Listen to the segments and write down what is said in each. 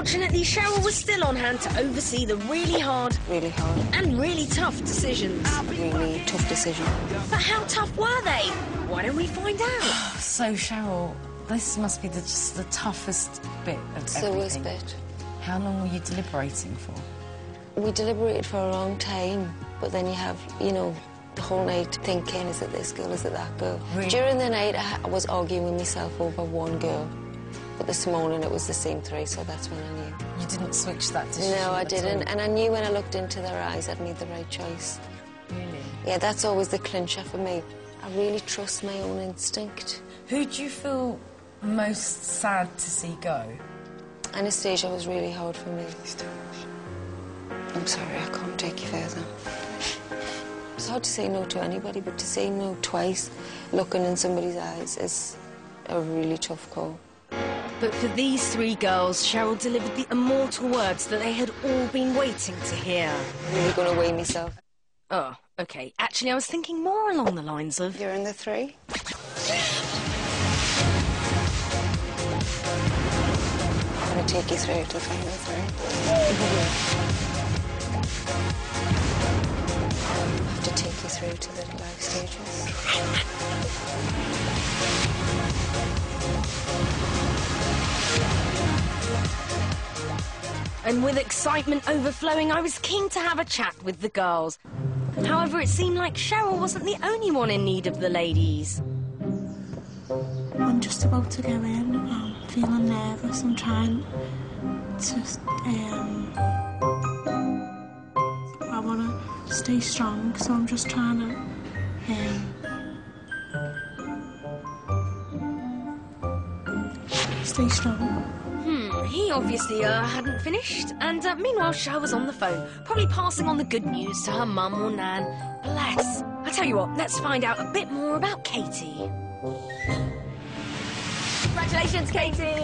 Fortunately, Cheryl was still on hand to oversee the really hard and really tough decisions. Really tough decision. But how tough were they? Why don't we find out? So, Cheryl, this must be just the toughest bit of It's everything. the worst bit. How long were you deliberating for? We deliberated for a long time, but then you have, you know, the whole night thinking, is it this girl, is it that girl? Really? During the night, I was arguing with myself over one girl. But this morning, it was the same three, so that's when I knew. You didn't switch that decision? No, I at didn't. all? And I knew when I looked into their eyes, I'd made the right choice. Really? Yeah, that's always the clincher for me. I really trust my own instinct. Who do you feel most sad to see go? Anastasia was really hard for me. I'm sorry, I can't take you further. It's hard to say no to anybody, but to say no twice, looking in somebody's eyes, is a really tough call. But for these three girls, Cheryl delivered the immortal words that they had all been waiting to hear. I'm really going to weigh myself. Oh, OK. Actually, I was thinking more along the lines of... You're in the three? I'm going to take you through to the final three. I have to take you through to the live stages. And with excitement overflowing, I was keen to have a chat with the girls. However, it seemed like Cheryl wasn't the only one in need of the ladies. I'm just about to go in. I'm feeling nervous. I'm trying to... I want to stay strong, so I'm just trying to... stay strong. He obviously hadn't finished. And meanwhile, Cheryl was on the phone, probably passing on the good news to her mum or Nan. Bless. I tell you what, let's find out a bit more about Katie. Congratulations, Katie!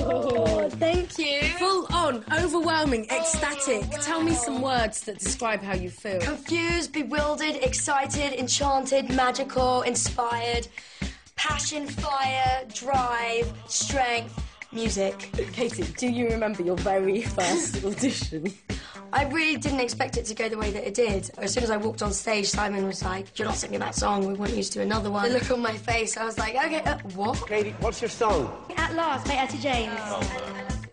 Oh, thank you. Full on, overwhelming, ecstatic. Tell me some words that describe how you feel. Confused, bewildered, excited, enchanted, magical, inspired, passion, fire, drive, strength, music. Katie, do you remember your very first audition? I really didn't expect it to go the way that it did. As soon as I walked on stage, Simon was like, "You're not singing that song, we want you to do another one." The look on my face, I was like, okay, what? Katie, what's your song? At Last by Etta James.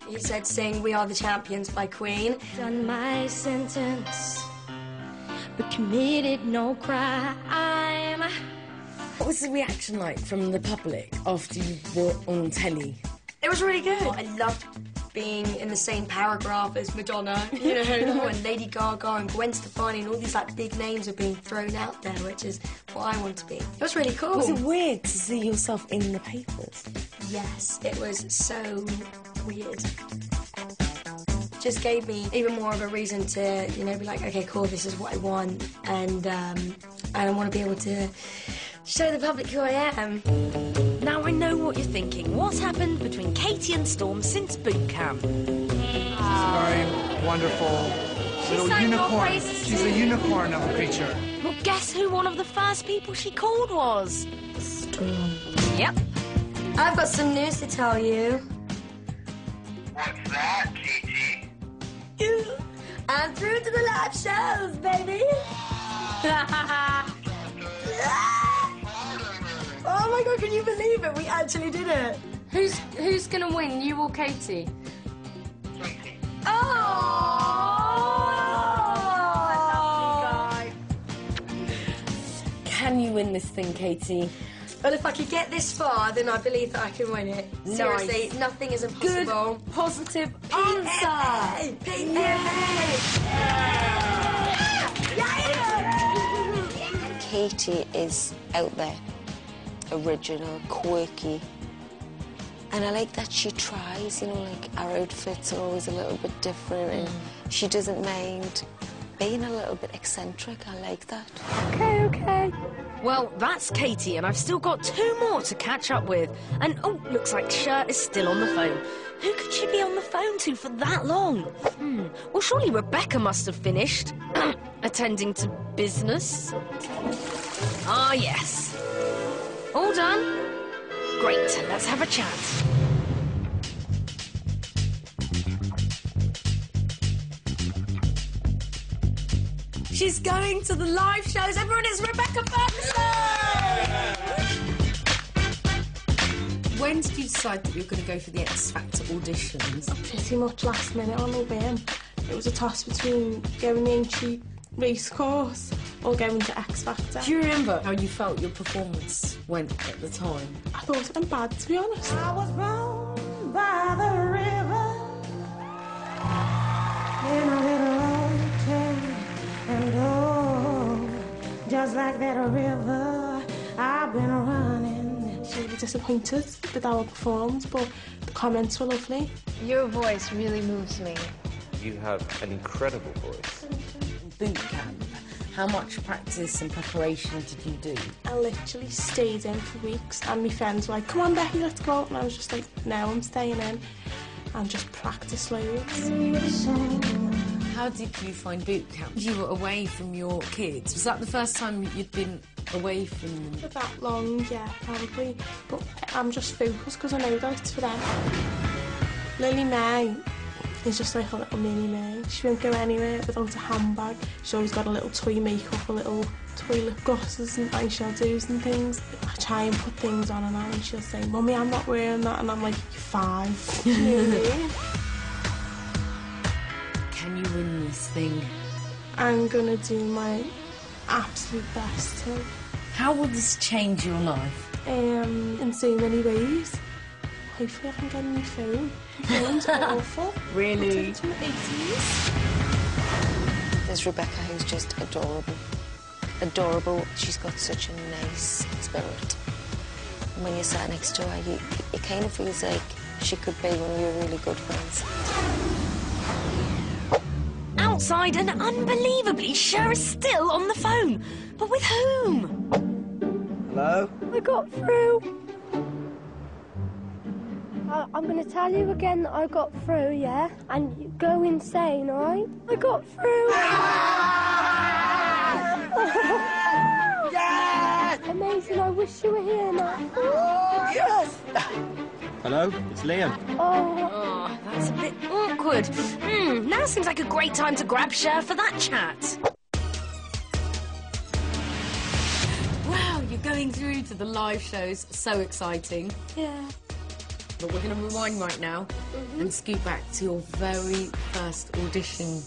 He said, sing We Are the Champions by Queen. Done my sentence, but committed no crime. What was the reaction like from the public after you were on telly? It was really good. I loved being in the same paragraph as Madonna, you know, and Lady Gaga and Gwen Stefani and all these like big names are being thrown out there, which is what I want to be. It was really cool. Was it weird to see yourself in the papers? Yes, it was so weird. Just gave me even more of a reason to, you know, be like, okay, cool, this is what I want, and I want to be able to show the public who I am. Now I know what you're thinking. What's happened between Katie and Storm since boot camp? Very wonderful little unicorn. She's a unicorn of a creature. Well, guess who one of the first people she called was? Storm. Yep. I've got some news to tell you. What's that, Gigi? I'm through to the live shows, baby. Oh my God, can you believe it? We actually did it. Who's gonna win, you or Katie? Oh! I love you guys. Can you win this thing, Katie? Well, if I could get this far, then I believe that I can win it. Seriously, nothing is impossible. Good, positive answer. Katie is out there, original, quirky. And I like that she tries, you know, like our outfits are always a little bit different and she doesn't mind being a little bit eccentric. I like that. Okay. Well, that's Katie, and I've still got two more to catch up with. And, oh, looks like Cher is still on the phone. Who could she be on the phone to for that long? Well, surely Rebecca must have finished. Attending to business. Ah, yes. All done? Great, let's have a chat. She's going to the live shows. Everyone, it's Rebecca Ferguson! When did you decide that you were going to go for the X Factor auditions? Pretty much last minute on the whim. It was a toss between going the ancient race course or going to X Factor. Do you remember how you felt your performance went at the time? I thought it went bad, to be honest. I was born by the river in a little old town, and oh, just like that river, I've been running. She was disappointed with our performance, but the comments were lovely. Your voice really moves me. You have an incredible voice. Boot camp. How much practice and preparation did you do? I literally stayed in for weeks, and my friends were like, come on Becky, let's go. And I was just like, no, I'm staying in. And just practice loads. How did you find boot camp? You were away from your kids. Was that the first time you'd been away from them? For that long, yeah, probably. But I'm just focused because I know that it's for them. Lily May is just like a little mini me. She won't go anywhere without a handbag. She's always got a little toy makeup, a little toy lip glosses and eyeshadows and things. I try and put things on her now and she'll say, Mummy, I'm not wearing that. And I'm like, you're 5. You know what I mean? Can you win this thing? I'm gonna do my absolute best to. How will this change your life? In so many ways. Hopefully I can get a new phone. My phone's awful. Really? It's from the 80s. There's Rebecca, who's just adorable. Adorable. She's got such a nice spirit. And when you're sat next to her, it kind of feels like she could be one of your really good friends. Outside, and unbelievably, Cher is still on the phone. But with whom? Hello? I got through. I'm going to tell you again that I got through, yeah? And you go insane, all right? I got through. Yes! Amazing, I wish you were here now. Yes! Hello, it's Liam. Oh, that's a bit awkward. Now seems like a great time to grab Cher for that chat. Wow, you're going through to the live shows. So exciting. Yeah. But we're going to rewind right now and scoot back to your very first audition.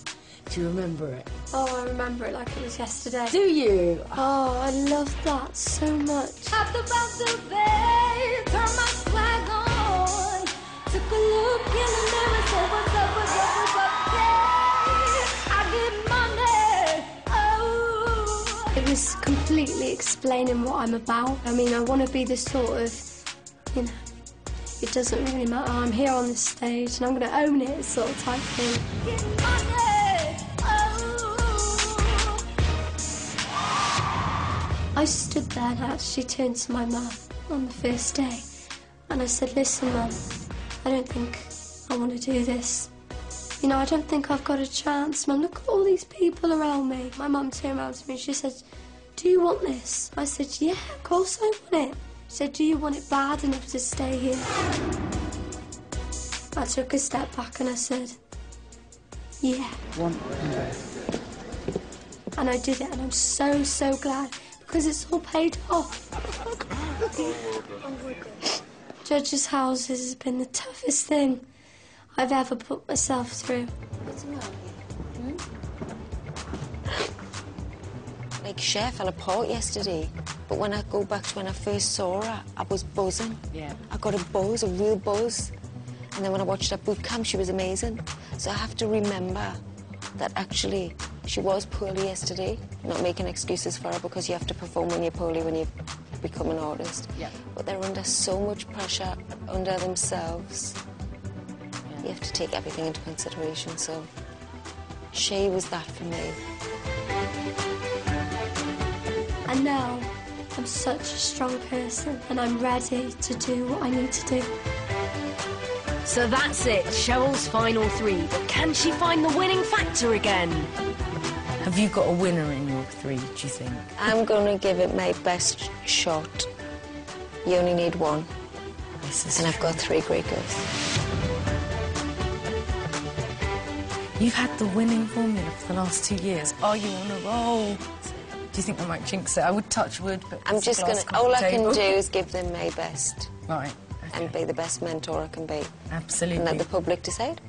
Do you remember it? Oh, I remember it like it was yesterday. Do you? Oh, I love that so much. After about the bay, turn my swag on. Took a look in the mirror, said, what's up, what's up, what's up, yeah. I get money, oh. It was completely explaining what I'm about. I mean, I want to be the sort of, you know, it doesn't really matter. I'm here on this stage and I'm going to own it sort of type thing. Get money, oh. I stood there and I actually turned to my mum on the first day and I said, listen, Mum, I don't think I want to do this. You know, I don't think I've got a chance. Mum, look at all these people around me. My mum turned around to me and she said, do you want this? I said, yeah, of course I want it. She said, do you want it bad enough to stay here? I took a step back and I said, yeah. And I did it and I'm so, so glad because it's all paid off. Judges' houses has been the toughest thing I've ever put myself through. Like, Cher fell apart yesterday, but when I go back to when I first saw her, I was buzzing. Yeah. I got a buzz, a real buzz. And then when I watched her boot camp, she was amazing. So I have to remember that actually she was poorly yesterday. Not making excuses for her because you have to perform when you're poorly when you become an artist. Yeah. But they're under so much pressure under themselves. Yeah. You have to take everything into consideration. So she was that for me. And now I'm such a strong person and I'm ready to do what I need to do. So that's it, Cheryl's final 3. But can she find the winning factor again? Have you got a winner in your 3, do you think? I'm going to give it my best shot. You only need 1. And I've got 3 great girls. You've had the winning formula for the last 2 years. Are you on a roll? Do you think I might jinx it? I would touch wood, but I'm just going to... All I can do is give them my best. Right. Okay. And be the best mentor I can be. Absolutely. And let the public decide.